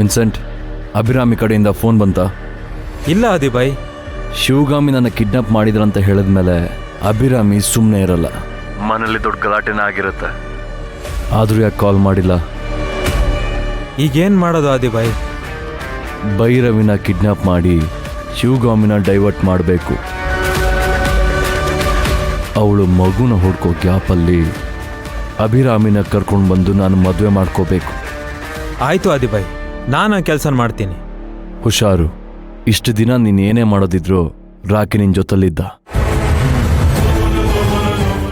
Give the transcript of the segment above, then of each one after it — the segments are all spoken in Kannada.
ವಿನ್ಸೆಂಟ್, ಅಭಿರಾಮಿ ಕಡೆಯಿಂದ ಫೋನ್ ಬಂತಾ? ಇಲ್ಲ ಆದಿಬಾಯ್. ಶಿವಗಾಮಿ ನನ್ನ ಕಿಡ್ನಾಪ್ ಮಾಡಿದ್ರಂತ ಹೇಳಿದ್ಮೇಲೆ ಅಭಿರಾಮಿ ಸುಮ್ಮನೆ ಇರಲ್ಲ. ಮನೇಲಿ ದೊಡ್ಡ ಗಲಾಟೆನೇ ಆಗಿರುತ್ತೆ. ಆದರೂ ಯಾಕೆ ಕಾಲ್ ಮಾಡಿಲ್ಲ? ಈಗೇನು ಮಾಡೋದು ಆದಿಬಾಯ್? ಭೈರವಿನ ಕಿಡ್ನಾಪ್ ಮಾಡಿ ಶಿವಗಾಮಿನ ಡೈವರ್ಟ್ ಮಾಡಬೇಕು. ಅವಳು ಮಗುನ ಹುಡ್ಕೋ ಗ್ಯಾಪಲ್ಲಿ ಅಭಿರಾಮಿನ ಕರ್ಕೊಂಡು ಬಂದು ನಾನು ಮದುವೆ ಮಾಡ್ಕೋಬೇಕು. ಆಯಿತು ಆದಿಬಾಯ್, ನಾನು ಆ ಕೆಲಸ ಮಾಡ್ತೀನಿ. ಹುಷಾರು. ಇಷ್ಟು ದಿನ ನೀನು ಏನೇ ಮಾಡೋದಿದ್ರು ರಾಕಿ ನಿನ್ನ ಜೊತೆಲಿದ್ದ.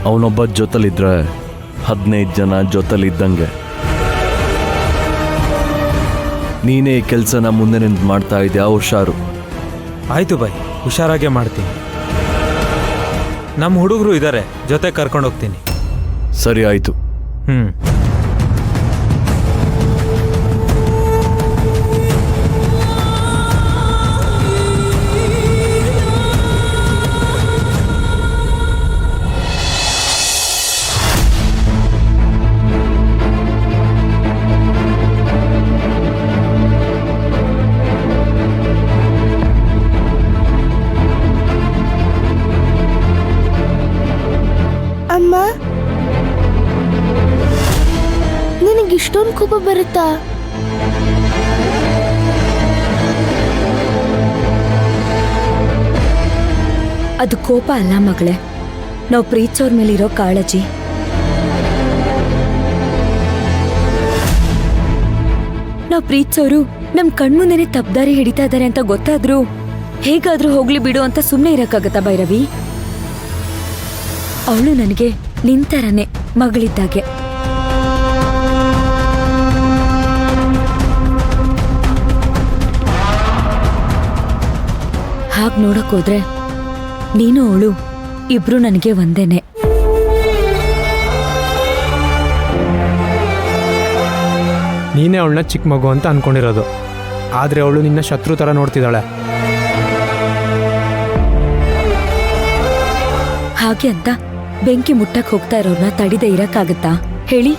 ಅವನೊಬ್ಬ ಜೊತೆಲಿದ್ರೆ 15 ಜನ ಜೊತೆಲಿದ್ದಂಗೆ. ನೀನೇ ಈ ಕೆಲಸನ ಮುಂದೆ ನಿಂತು ಮಾಡ್ತಾ ಇದೆಯಾ? ಹುಷಾರು. ಆಯಿತು ಬಾಯ್, ಹುಷಾರಾಗೆ ಮಾಡ್ತೀನಿ. ನಮ್ಮ ಹುಡುಗರು ಇದ್ದಾರೆ, ಜೊತೆ ಕರ್ಕೊಂಡು ಹೋಗ್ತೀನಿ. ಸರಿ, ಆಯಿತು. ಅಮ್ಮ, ನಿನಗಿಷ್ಟೊಂದು ಕೋಪ ಬರುತ್ತಾ? ಅದು ಕೋಪ ಅಲ್ಲ ಮಗಳೇ, ನಾವು ಪ್ರೀತಿಸೋರ್ ಮೇಲಿರೋ ಕಾಳಜಿ. ನಾವು ಪ್ರೀತಿಸೋರು ನಮ್ ಕಣ್ಮುಂದೆನೆ ತಪ್ಪದಾರಿ ಹಿಡಿತಾ ಇದ್ದಾರೆ ಅಂತ ಗೊತ್ತಾದ್ರೂ ಹೇಗಾದ್ರೂ ಹೋಗ್ಲಿ ಬಿಡು ಅಂತ ಸುಮ್ಮನೆ ಇರಕ್ಕಾಗತ್ತಾ ಭೈರವಿ? ಅವಳು ನನಗೆ ನಿಂತರನೆ ಮಗಳಿದ್ದಾಗೆ. ಹಾಗ್ ನೋಡಕ್ ಹೋದ್ರೆ ನೀನು ಅವಳು ಇಬ್ರು ನನಗೆ ಒಂದೇನೆ. ನೀನೇ ಅವಳನ್ನ ಚಿಕ್ಕ ಮಗು ಅಂತ ಅನ್ಕೊಂಡಿರೋದು, ಆದ್ರೆ ಅವಳು ನಿನ್ನ ಶತ್ರು ತರ ನೋಡ್ತಿದ್ದಾಳೆ. ಹಾಗೆ ಅಂತ ಬೆಂಕಿ ಮುಟ್ಟಕ್ ಹೋಗ್ತಾ ಇರೋರ್ನ ತಡಿದೆ ಇರಕ್ಕಾಗತ್ತಾ ಹೇಳಿ?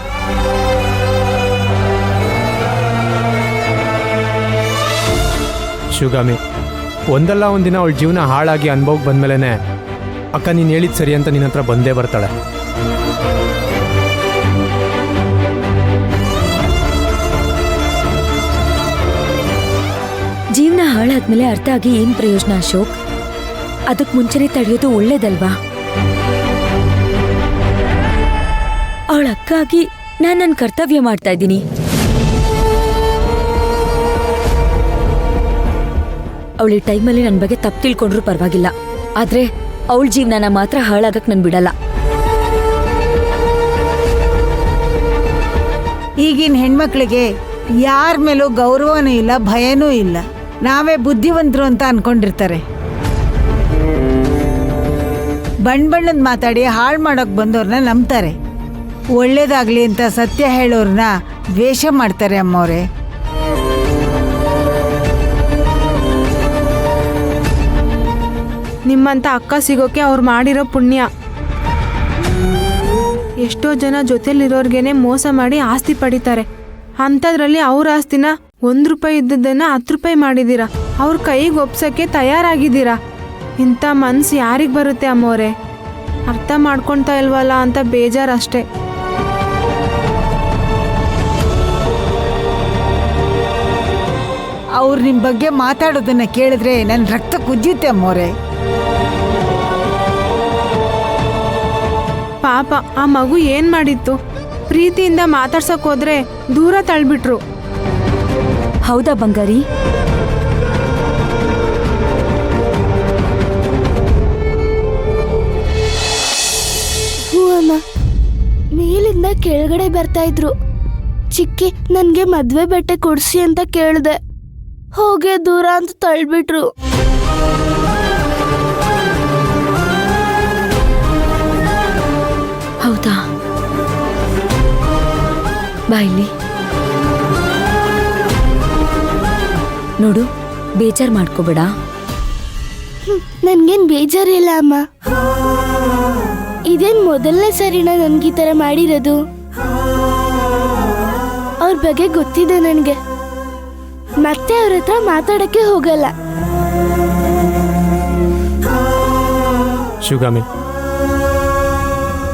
ಶಿವಗಾಮಿ, ಒಂದಲ್ಲ ಒಂದಿನ ಅವಳ ಜೀವನ ಹಾಳಾಗಿ ಅನುಭವಕ್ಕೆ ಬಂದ್ಮೇಲೆ ಅಕ್ಕ ನೀನು ಹೇಳಿದ್ ಸರಿ ಅಂತ ನಿನ್ನ ಹತ್ರ ಬಂದೇ ಬರ್ತಾಳೆ. ಜೀವನ ಹಾಳಾದ್ಮೇಲೆ ಅರ್ಥ ಆಗಿ ಏನ್ ಪ್ರಯೋಜನ ಅಶೋಕ್? ಅದಕ್ ಮುಂಚೆನೆ ತಡೆಯೋದು ಒಳ್ಳೇದಲ್ವಾ? ಅವಳ ಅಕ್ಕಾಗಿ ನಾನ್ ನನ್ನ ಕರ್ತವ್ಯ ಮಾಡ್ತಾ ಇದ್ದೀನಿ. ಅವಳ ಟೈಮಲ್ಲಿ ನನ್ನ ಬಗ್ಗೆ ತಪ್ಪು ತಿಳ್ಕೊಂಡ್ರು ಪರವಾಗಿಲ್ಲ, ಆದ್ರೆ ಅವಳ ಜೀವನನ ಮಾತ್ರ ಹಾಳಾಗಕ್ ನನ್ ಬಿಡಲ್ಲ. ಈಗಿನ ಹೆಣ್ಮಕ್ಳಿಗೆ ಯಾರ ಮೇಲೂ ಗೌರವನೂ ಇಲ್ಲ, ಭಯನೂ ಇಲ್ಲ. ನಾವೇ ಬುದ್ಧಿವಂತರು ಅಂತ ಅನ್ಕೊಂಡಿರ್ತಾರೆ. ಬಣ್ಣದ ಮಾತಾಡಿ ಹಾಳು ಮಾಡೋಕೆ ಬಂದವ್ರನ್ನ ನಂಬ್ತಾರೆ. ಒಳ್ಳೇದಾಗ್ಲಿ ಅಂತ ಸತ್ಯ ಹೇಳೋರ್ನ ದ್ವೇಷ ಮಾಡ್ತಾರೆ ಅಮ್ಮವ್ರೆ. ನಿಮ್ಮಂತ ಅಕ್ಕ ಸಿಗೋಕೆ ಅವ್ರು ಮಾಡಿರೋ ಪುಣ್ಯ. ಎಷ್ಟೋ ಜನ ಜೊತೆಲಿರೋರ್ಗೇನೆ ಮೋಸ ಮಾಡಿ ಆಸ್ತಿ ಪಡಿತಾರೆ. ಅಂಥದ್ರಲ್ಲಿ ಅವ್ರ ಆಸ್ತಿನ 1 ರೂಪಾಯಿ ಇದ್ದದನ್ನ 10 ರೂಪಾಯಿ ಮಾಡಿದ್ದೀರಾ. ಅವ್ರ ಕೈಗೆ ಒಪ್ಸಕ್ಕೆ ತಯಾರಾಗಿದ್ದೀರಾ. ಇಂಥ ಮನ್ಸು ಯಾರಿಗೆ ಬರುತ್ತೆ ಅಮ್ಮವ್ರೆ? ಅರ್ಥ ಮಾಡ್ಕೊಳ್ತಾ ಇಲ್ವಲ್ಲ ಅಂತ ಬೇಜಾರಷ್ಟೇ. ಅವ್ರು ನಿಮ್ಮ ಬಗ್ಗೆ ಮಾತಾಡೋದನ್ನ ಕೇಳಿದ್ರೆ ನನ್ನ ರಕ್ತ ಕುದಿಯುತ್ತೆ ಅಮ್ಮವ್ರೆ. ಪಾಪ ಆ ಮಗು ಏನ್ ಮಾಡಿತ್ತು? ಪ್ರೀತಿಯಿಂದ ಮಾತಾಡ್ಸಕ್ ಹೋದ್ರೆ ದೂರ ತಳ್ಬಿಟ್ರು. ಹೌದಾ ಬಂಗಾರಿ? ಹ್ಞೂ ಅಮ್ಮ, ಮೇಲಿಂದ ಕೆಳಗಡೆ ಬರ್ತಾ ಇದ್ರು. ಚಿಕ್ಕಿ ನನ್ಗೆ ಮದ್ವೆ ಬಟ್ಟೆ ಕೊಡ್ಸಿ ಅಂತ ಕೇಳ್ದೆ, ಹೋಗೆ ದೂರ ಅಂತ ತಳ್ಬಿಟ್ರು. ಹೌದಾ? ಬಾಯ್ಲಿ ನೋಡು, ಬೇಜಾರ್ ಮಾಡ್ಕೋಬೇಡ. ನನ್ಗೇನ್ ಬೇಜಾರಿಲ್ಲ ಅಮ್ಮ. ಇದೇನ್ ಮೊದಲನೇ ಸರಿನಾ ನನ್ಗೆ ಈ ತರ ಮಾಡಿರೋದು? ಅವ್ರ ಬಗ್ಗೆ ಗೊತ್ತಿದೆ ನನ್ಗೆ. ಮತ್ತೆ ಅವ್ರ ಹತ್ರ ಮಾತಾಡಕ್ಕೆ ಹೋಗಲ್ಲ. ಶಿವಗಾಮಿ,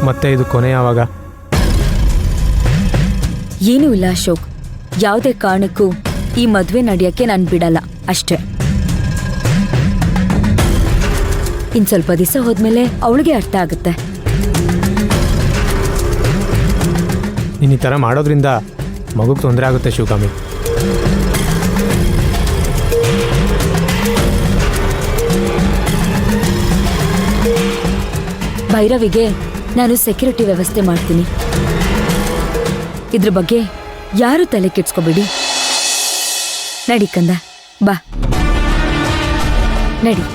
ಮತ್ತೆ ಇದು ಕೊನೆ ಯಾವಾಗ? ಏನೂ ಇಲ್ಲ ಅಶೋಕ್, ಯಾವುದೇ ಕಾರಣಕ್ಕೂ ಈ ಮದ್ವೆ ನಡೆಯಕ್ಕೆ ನಾನು ಬಿಡಲ್ಲ ಅಷ್ಟೇ. ಇನ್ ಸ್ವಲ್ಪ ದಿವಸ ಹೋದ್ಮೇಲೆ ಅವಳಿಗೆ ಅರ್ಥ ಆಗುತ್ತೆ. ನೀನು ಈ ಥರ ಮಾಡೋದ್ರಿಂದ ಮಗುಗೆ ತೊಂದರೆ ಆಗುತ್ತೆ ಶಿವಗಾಮಿ. ಭೈರವಿಗೆ ನಾನು ಸೆಕ್ಯೂರಿಟಿ ವ್ಯವಸ್ಥೆ ಮಾಡ್ತೀನಿ. ಇದ್ರ ಬಗ್ಗೆ ಯಾರು ತಲೆ ಕೆಡ್ಸ್ಕೊಬೇಡಿ. ನಡಿ ಕಂದ, ಬಾ ನಡಿ.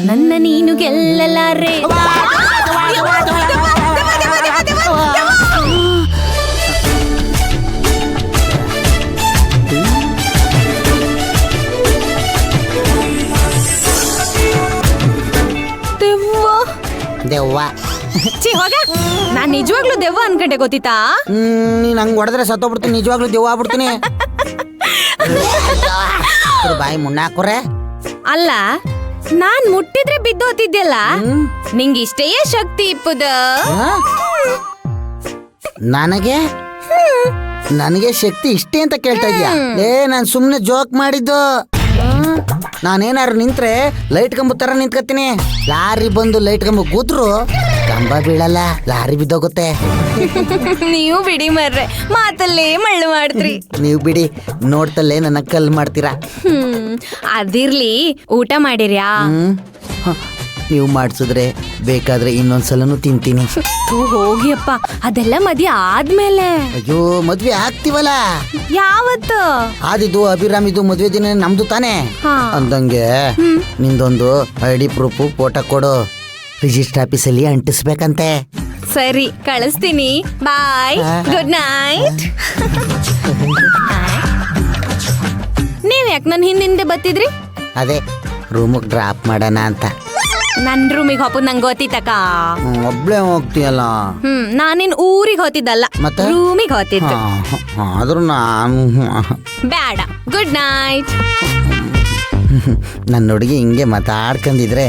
ನನ್ನ ನೀನು ಗೆಲ್ಲಲಾರೆ. ದೆವ್ವ. ನಾನ್ ನಿಜವಾಗ್ಲೂ ದೆವ್ವ ಅನ್ಕಂಡೆ, ಗೊತ್ತಿತ್ತಾ? ನೀನ್ ಹಂಗ್ ಹೊಡೆದ್ರೆ ಸತ್ತೋಗ್ಬಿಡ್ತೀನಿ, ನಿಜವಾಗ್ಲೂ ದೆವ್ವ ಆಗ್ಬಿಡ್ತೀನಿ. ಬಾಯಿ ಮುಣ್ಣಾಕೊರೆ. ಅಲ್ಲ, ನಾನ್ ಮುಟ್ಟಿದ್ರೆ ಬಿದ್ದೋತಿದ್ಯಲ್ಲ, ನಿಂಗೆ ಇಷ್ಟೇ ಶಕ್ತಿ ಇಪ್ಪುದ? ನನಗೆ ನನಗೆ ಶಕ್ತಿ ಇಷ್ಟೇ ಅಂತ ಕೇಳ್ತಾ ಇದ್ಯಾ? ನಾನ್ ಸುಮ್ನೆ ಜೋಕ್ ಮಾಡಿದ್ದು. ನಾನೇನಾರು ನಿಂತ್ರೆ ಲೈಟ್ ಕಂಬ ತರ ನಿಂತ್ಕತ್ತೀನಿ. ಲಾರಿ ಬಂದು ಲೈಟ್ ಕಂಬ ಕೂತ್ರು ಕಂಬ ಬೀಳಲ್ಲ, ಲಾರಿ ಬಿದ್ದೋಗುತ್ತೆ. ನೀವು ಬಿಡಿ ಮರ್ರೆ, ಮಾತಲ್ಲೇ ಮಳ್ಳು ಮಾಡ್ತ್ರಿ. ನೀವು ಬಿಡಿ, ನೋಡ್ತಲ್ಲೇ ನನ್ನ ಕಲ್ ಮಾಡ್ತೀರಾ. ಅದಿರ್ಲಿ, ಊಟ ಮಾಡಿರ್ಯಾ? ನೀವು ಮಾಡ್ಸಿದ್ರೆ ಬೇಕಾದ್ರೆ ಇನ್ನೊಂದ್ಸಲನು ತಿಂತೀನಿ. ಹೋಗಿಯಪ್ಪ, ಅದೆಲ್ಲ ಮದ್ವೆ ಆದ್ಮೇಲೆ. ಅಯ್ಯೋ, ಮದ್ವೆ ಆಗ್ತೀವಲ್ಲ. ಯಾವತ್ತು? ಆದಿದ್ದು ಅಭಿರಾಮಿದು ಮದ್ವೆ ದಿನ ನಮ್ದು ತಾನೇ. ಅಂದಂಗೆ ನಿಂದೊಂದು ಐಡಿ ಪ್ರೂಫ್ ಫೋಟೋ ಕೊಡು, ರಿಜಿಸ್ಟರ್ ಆಫೀಸಲ್ಲಿ ಅಂಟಿಸ್ಬೇಕಂತೆ. ಸರಿ, ಕಳಿಸ್ತೀನಿ. ಬಾಯ್, ಗುಡ್ ನೈಟ್. ನೀವ್ ಯಾಕೆ ನನ್ ಹಿಂದಿಂದೆ ಬತ್ತಿದ್ರಿ? ಅದೇ ರೂಮಿಗೆ ಡ್ರಾಪ್ ಮಾಡೋಣ ಅಂತ. ನನ್ ರೂಮಿಗೆ ಹೋಗೋದು ನಂಗೆ ಗೊತ್ತಿತ್ತಕ್ಕ. ಒಬ್ಳೆ ಹೋಗ್ತೀಯಲ್ಲ. ನಾನಿನ್ ಊರಿಗೆ ಹೋತಿದ್ದಲ್ಲ, ಮತ್ತೆ ರೂಮಿಗೆ ಹೋತಿದ್ದು. ಆದ್ರೂ ನಾನು ಬೇಡ, ಗುಡ್ ನೈಟ್. ನನ್ನ ಹುಡುಗಿ ಹಿಂಗೆ ಮಾತಾಡ್ಕೊಂಡಿದ್ರೆ